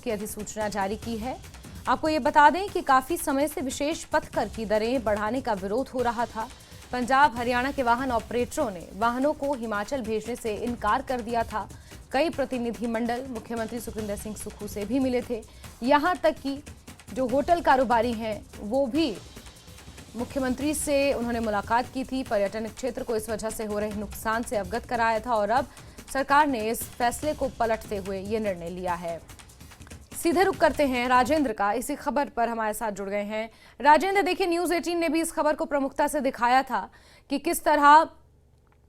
की अधिसूचना जारी की है। आपको ये बता दें कि काफी समय से विशेष पथकर की दरें बढ़ाने का विरोध हो रहा था। पंजाब हरियाणा के वाहन ऑपरेटरों ने वाहनों को हिमाचल भेजने से इनकार कर दिया था। कई प्रतिनिधिमंडल मुख्यमंत्री सुखविंदर सिंह सुक्खू से भी मिले थे। यहां तक कि जो होटल कारोबारी हैं वो भी मुख्यमंत्री से उन्होंने मुलाकात की थी। पर्यटन क्षेत्र को इस वजह से हो रहे नुकसान से अवगत कराया था और अब सरकार ने इस फैसले को पलटते हुए ये निर्णय लिया है। सीधे रुख करते हैं राजेंद्र का, इसी खबर पर हमारे साथ जुड़ गए हैं। राजेंद्र, देखिए न्यूज़ 18 ने भी इस खबर को प्रमुखता से दिखाया था कि किस तरह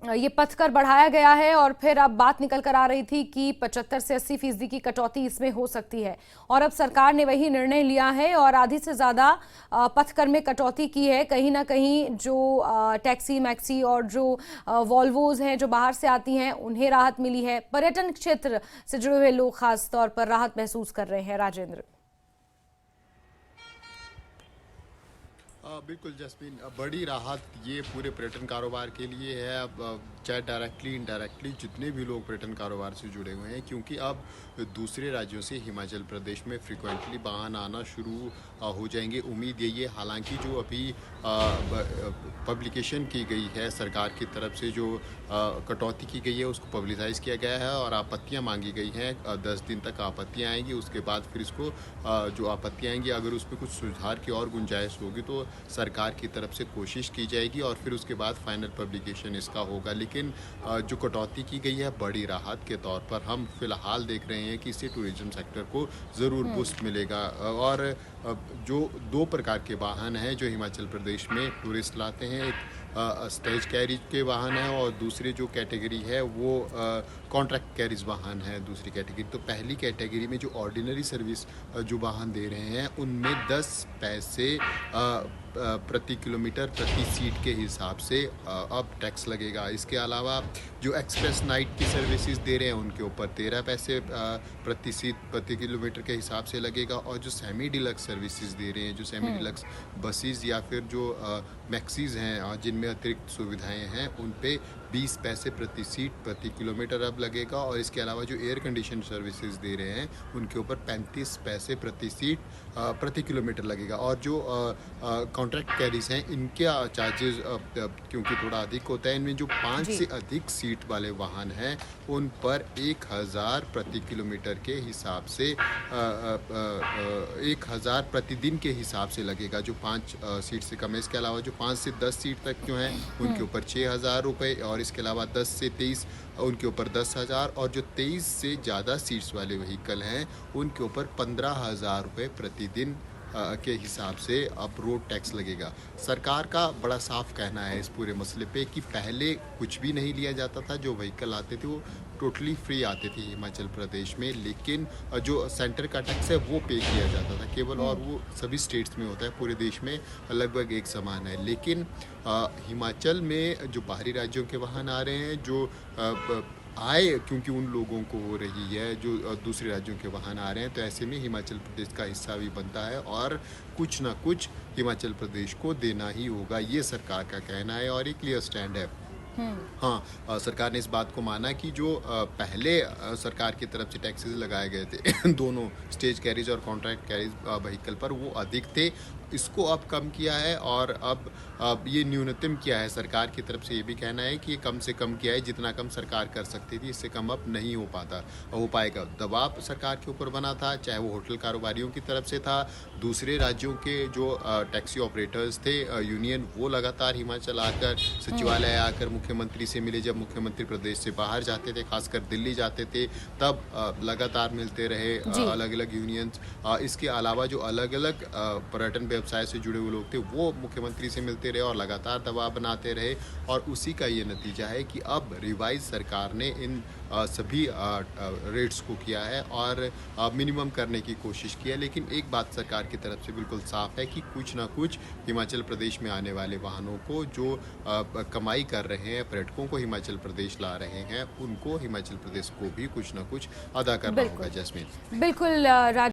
ये पथकर बढ़ाया गया है और फिर अब बात निकल कर आ रही थी कि 75 से 80% की कटौती इसमें हो सकती है और अब सरकार ने वही निर्णय लिया है और आधी से ज़्यादा पथकर में कटौती की है। कहीं ना कहीं जो टैक्सी मैक्सी और जो वॉल्वोज हैं जो बाहर से आती हैं उन्हें राहत मिली है। पर्यटन क्षेत्र से जुड़े हुए लोग खास तौर पर राहत महसूस कर रहे हैं। राजेंद्र, बिल्कुल जस्मीन, बड़ी राहत ये पूरे पर्यटन कारोबार के लिए है। अब चाहे डायरेक्टली इनडायरेक्टली जितने भी लोग पर्यटन कारोबार से जुड़े हुए हैं, क्योंकि अब दूसरे राज्यों से हिमाचल प्रदेश में फ्रिक्वेंटली वाहन आना शुरू हो जाएंगे। उम्मीद यही है, हालांकि जो अभी पब्लिकेशन की गई है सरकार की तरफ से, जो कटौती की गई है उसको पब्लिसाइज किया गया है और आपत्तियां मांगी गई हैं। 10 दिन तक आपत्तियां आएंगी, उसके बाद फिर इसको जो आपत्तियां आएंगी अगर उसमें कुछ सुधार की और गुंजाइश होगी तो सरकार की तरफ से कोशिश की जाएगी और फिर उसके बाद फाइनल पब्लिकेशन इसका होगा। लेकिन जो कटौती की गई है बड़ी राहत के तौर पर हम फिलहाल देख रहे हैं कि इससे टूरिज्म सेक्टर को ज़रूर बूस्ट मिलेगा। और जो 2 प्रकार के वाहन हैं जो हिमाचल प्रदेश में टूरिस्ट लाते हैं, एक स्टेज कैरिज के वाहन है और दूसरी जो कैटेगरी है वो कॉन्ट्रैक्ट कैरिज वाहन है, दूसरी कैटेगरी। तो पहली कैटेगरी में जो ऑर्डिनरी सर्विस जो वाहन दे रहे हैं उनमें 10 पैसे प्रति किलोमीटर प्रति सीट के हिसाब से अब टैक्स लगेगा। इसके अलावा जो एक्सप्रेस नाइट की सर्विसेज दे रहे हैं उनके ऊपर 13 पैसे प्रति सीट प्रति किलोमीटर के हिसाब से लगेगा। और जो सेमी डिलक्स सर्विसेज दे रहे हैं, जो सेमी डिलक्स बसेस या फिर जो मैक्सीज हैं जिनमें अतिरिक्त सुविधाएं हैं, उन पे 20 पैसे प्रति सीट प्रति किलोमीटर अब लगेगा। और इसके अलावा जो एयर कंडीशन सर्विसेज दे रहे हैं उनके ऊपर 35 पैसे प्रति सीट प्रति किलोमीटर लगेगा। और जो कॉन्ट्रैक्ट कैरीज हैं इनके चार्जेस क्योंकि थोड़ा अधिक होता है, इनमें जो 5 से अधिक सीट वाले वाहन हैं उन पर 1000 प्रति किलोमीटर के हिसाब से 1000 प्रतिदिन के हिसाब से लगेगा जो 5 सीट से कम है। इसके अलावा जो 5 से 10 सीट तक जो हैं उनके ऊपर 6000 रुपये और इसके अलावा 10 से 23 उनके ऊपर 10,000 और जो 23 से ज़्यादा सीट्स वाले व्हीकल हैं उनके ऊपर 15,000 रुपये प्रतिदिन के हिसाब से अब रोड टैक्स लगेगा। सरकार का बड़ा साफ कहना है इस पूरे मसले पे कि पहले कुछ भी नहीं लिया जाता था, जो व्हीकल आते थे वो टोटली फ्री आते थे हिमाचल प्रदेश में, लेकिन जो सेंटर का टैक्स है वो पे किया जाता था केवल, और वो सभी स्टेट्स में होता है, पूरे देश में लगभग एक समान है। लेकिन हिमाचल में जो बाहरी राज्यों के वाहन आ रहे हैं, जो आय क्योंकि उन लोगों को हो रही है जो दूसरे राज्यों के वाहन आ रहे हैं, तो ऐसे में हिमाचल प्रदेश का हिस्सा भी बनता है और कुछ ना कुछ हिमाचल प्रदेश को देना ही होगा, ये सरकार का कहना है और एक क्लियर स्टैंड है। हाँ, सरकार ने इस बात को माना कि जो पहले सरकार की तरफ से टैक्सेस लगाए गए थे दोनों स्टेज कैरिज और कॉन्ट्रैक्ट कैरिज व्हीकल पर, वो अधिक थे, इसको अब कम किया है और अब ये न्यूनतम किया है। सरकार की तरफ से ये भी कहना है कि ये कम से कम किया है, जितना कम सरकार कर सकती थी इससे कम अब नहीं हो पाएगा। दबाव सरकार के ऊपर बना था, चाहे वो होटल कारोबारियों की तरफ से था, दूसरे राज्यों के जो टैक्सी ऑपरेटर्स थे यूनियन, वो लगातार हिमाचल आकर सचिवालय आकर मुख्यमंत्री से मिले। जब मुख्यमंत्री प्रदेश से बाहर जाते थे, खासकर दिल्ली जाते थे, तब लगातार मिलते रहे अलग अलग यूनियंस। इसके अलावा जो अलग अलग पर्यटन व्यवसाय से जुड़े हुए लोग थे वो मुख्यमंत्री से मिलते रहे और लगातार दबाव बनाते रहे, और उसी का ये नतीजा है कि अब रिवाइज सरकार ने इन सभी रेट्स को किया है और मिनिमम करने की कोशिश की है। लेकिन एक बात सरकार की तरफ से बिल्कुल साफ है कि कुछ ना कुछ हिमाचल प्रदेश में आने वाले वाहनों को, जो कमाई कर रहे हैं, पर्यटकों को हिमाचल प्रदेश ला रहे हैं, उनको हिमाचल प्रदेश को भी कुछ ना कुछ अदा करना होगा। जैस्मीन, बिल्कुल।